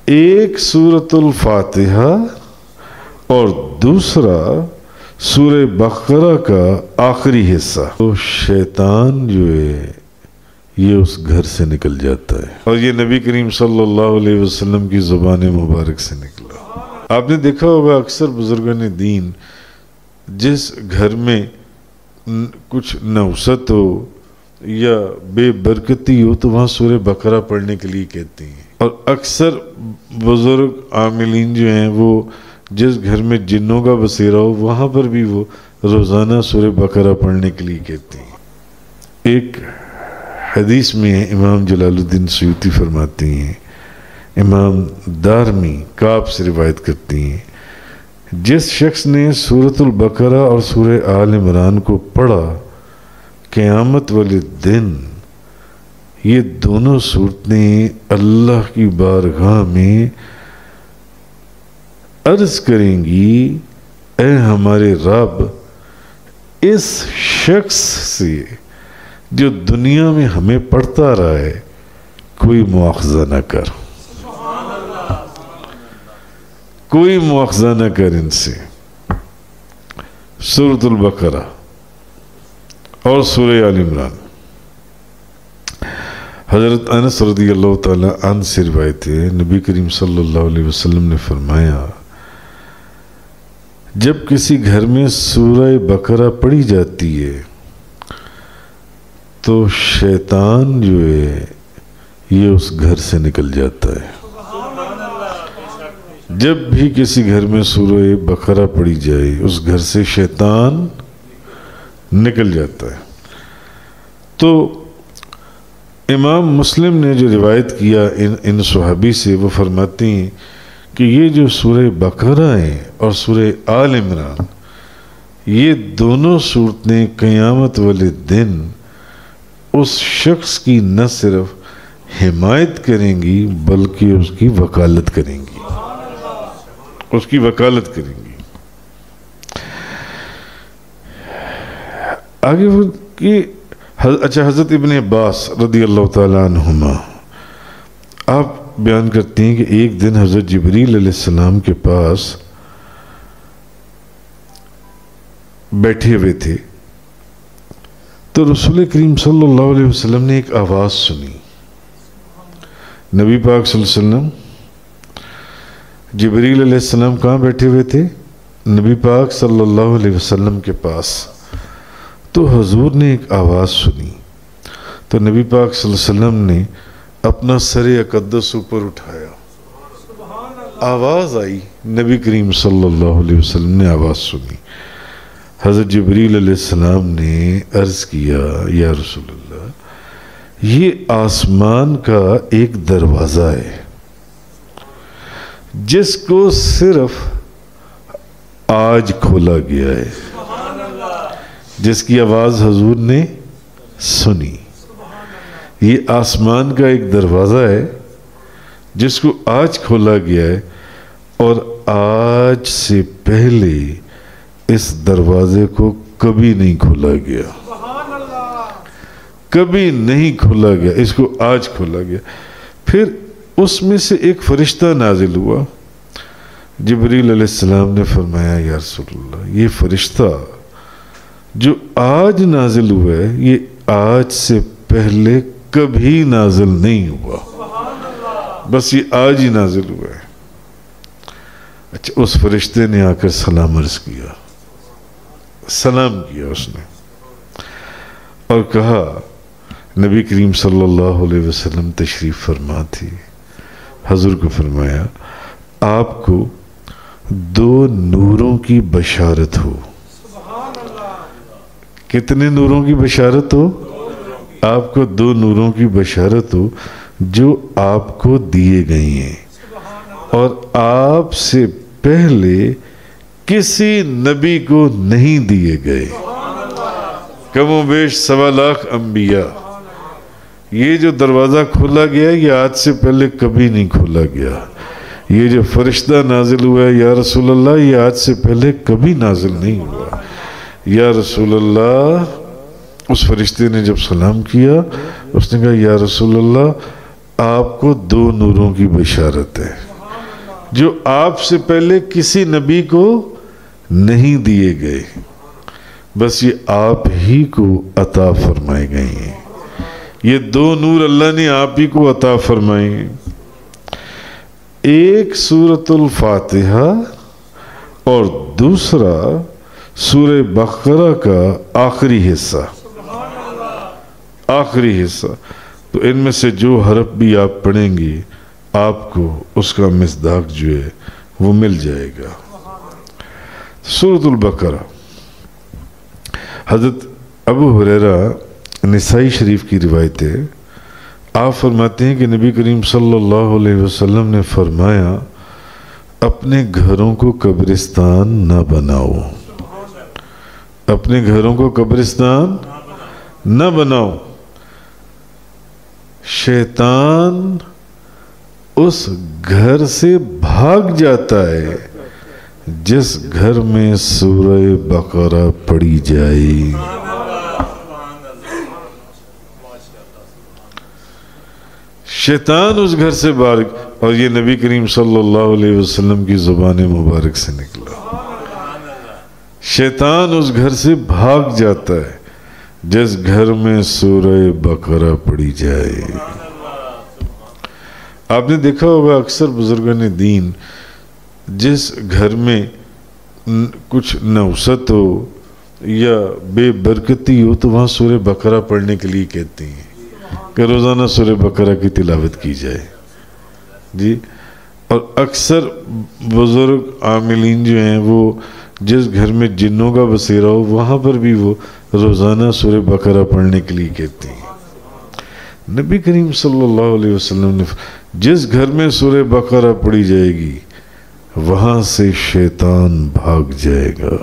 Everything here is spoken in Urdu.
ایک سورۃ الفاتحہ اور دوسرا سورہ بقرہ کا آخری حصہ. تو شیطان جو ہے یہ اس گھر سے نکل جاتا ہے، اور یہ نبی کریم صلی اللہ علیہ وسلم کی زبان مبارک سے نکلا. آپ نے دیکھا ہوگا اکثر بزرگان دین جس گھر میں کچھ نوست ہو یا بے برکتی ہو تو وہاں سورہ بقرہ پڑھنے کے لیے کہتے ہیں، اور اکثر بزرگ عاملین جو ہیں وہ جس گھر میں جنوں کا بسیرا ہو وہاں پر بھی وہ روزانہ سورہ بقرہ پڑھنے کے لیے کہتے ہیں. ایک حدیث میں امام جلال الدین سیوطی فرماتے ہیں، امام دارمی کعب سے روایت کرتی ہیں، جس شخص نے سورۃ البقرہ اور سورہ آل عمران کو پڑھا قیامت والے دن یہ دونوں صورتیں اللہ کی بارگاہ میں عرض کریں گی، اے ہمارے رب، اس شخص سے جو دنیا میں ہمیں پڑھتا رہا ہے کوئی مواخذہ نہ کر، کوئی مواخذہ نہ کر ان سے. سورۃ البقرہ اور سورہ آل عمران. حضرت انس رضی اللہ تعالی عنہ سے روایت ہے، نبی کریم صلی اللہ علیہ وسلم نے فرمایا، جب کسی گھر میں سورہ بقرہ پڑھی جاتی ہے تو شیطان جو ہے یہ اس گھر سے نکل جاتا ہے. جب بھی کسی گھر میں سورہ بقرہ پڑھی جائے اس گھر سے شیطان نکل جاتا ہے. تو امام مسلم نے جو روایت کیا ان صحابی سے، وہ فرماتے ہیں کہ یہ جو سورہ بقرہ ہیں اور سورہ آل عمران یہ دونوں صورتیں قیامت والے دن اس شخص کی نہ صرف حمایت کریں گی بلکہ اس کی وکالت کریں گی، اس کی وکالت کریں گی. آگے وہ کہ اچھا حضرت ابن عباس رضی اللہ تعالیٰ عنہما آپ بیان کرتے ہیں کہ ایک دن حضرت جبریل علیہ السلام کے پاس بیٹھے ہوئے تھے تو رسول کریم صلی اللہ علیہ وسلم نے ایک آواز سنی. نبی پاک صلی اللہ علیہ وسلم جبریل علیہ السلام کہاں بیٹھے ہوئے تھے؟ نبی پاک صلی اللہ علیہ وسلم کے پاس. تو حضور نے ایک آواز سنی تو نبی پاک صلی اللہ علیہ وسلم نے اپنا سر اقدس اوپر اٹھایا، آواز آئی، نبی کریم صلی اللہ علیہ وسلم نے آواز سنی. حضرت جبریل علیہ السلام نے عرض کیا، یا رسول اللہ، یہ آسمان کا ایک دروازہ ہے جس کو صرف آج کھولا گیا ہے، جس کی آواز حضور نے سنی. یہ آسمان کا ایک دروازہ ہے جس کو آج کھولا گیا ہے، اور آج سے پہلے اس دروازے کو کبھی نہیں کھولا گیا، کبھی نہیں کھولا گیا، اس کو آج کھولا گیا. پھر اس میں سے ایک فرشتہ نازل ہوا. جبریل علیہ السلام نے فرمایا، یا رسول اللہ، یہ فرشتہ جو آج نازل ہوا ہے یہ آج سے پہلے کبھی نازل نہیں ہوا، بس یہ آج ہی نازل ہوا ہے. اچھا، اس فرشتے نے آ کر سلام عرض کیا، سلام کیا اس نے، اور کہا، نبی کریم صلی اللہ علیہ وسلم تشریف فرما تھی. حضور کو فرمایا، آپ کو 2 نوروں کی بشارت ہو. کتنے نوروں کی بشارت ہو؟ آپ کو 2 نوروں کی بشارت ہو جو آپ کو دیے گئے ہیں اور آپ سے پہلے کسی نبی کو نہیں دیے گئے. کم و بیش 1.25 لاکھ انبیاء. یہ جو دروازہ کھولا گیا یہ آج سے پہلے کبھی نہیں کھولا گیا. یہ جو فرشتہ نازل ہوا ہے یا رسول اللہ یہ آج سے پہلے کبھی نازل نہیں ہوا. یا رسول اللہ، اس فرشتے نے جب سلام کیا اس نے کہا، یا رسول اللہ، آپ کو 2 نوروں کی بشارت ہے. جو آپ سے پہلے کسی نبی کو نہیں دیے گئے، بس یہ آپ ہی کو عطا فرمائے گئے ہیں۔ یہ دو نور اللہ نے آپ ہی کو عطا فرمائے ہیں، ایک سورۃ الفاتحہ اور دوسرا سورہ بقرہ کا آخری حصہ۔ آخری حصہ تو ان میں سے جو حرف بھی آپ پڑھیں گے آپ کو اس کا مصداق جو ہے وہ مل جائے گا۔ سورۃ البقرہ، حضرت ابو ہریرہ نسائی شریف کی روایت ہے، آپ فرماتے ہیں کہ نبی کریم صلی اللہ علیہ وسلم نے فرمایا اپنے گھروں کو قبرستان نہ بناؤ، اپنے گھروں کو قبرستان نہ بناؤ، شیطان اس گھر سے بھاگ جاتا ہے جس گھر میں سورہ بقرہ پڑھی جائے۔ شیطان اس گھر سے باہر، اور یہ نبی کریم صلی اللہ علیہ وسلم کی زبان مبارک سے نکلا، شیطان اس گھر سے بھاگ جاتا ہے جس گھر میں سورہ بقرہ پڑھی جائے۔ آپ نے دیکھا ہوگا اکثر بزرگان دین جس گھر میں کچھ نوست ہو یا بے برکتی ہو تو وہاں سورہ بقرہ پڑھنے کے لیے کہتے ہیں کہ روزانہ سورہ بقرہ کی تلاوت کی جائے جی۔ اور اکثر بزرگ عاملین جو ہیں وہ جس گھر میں جنوں کا بسیرا ہو وہاں پر بھی وہ روزانہ سورہ بقرہ پڑھنے کے لیے کہتے ہیں۔ نبی کریم صلی اللہ علیہ وسلم نے جس گھر میں سورہ بقرہ پڑھی جائے گی وہاں سے شیطان بھاگ جائے گا۔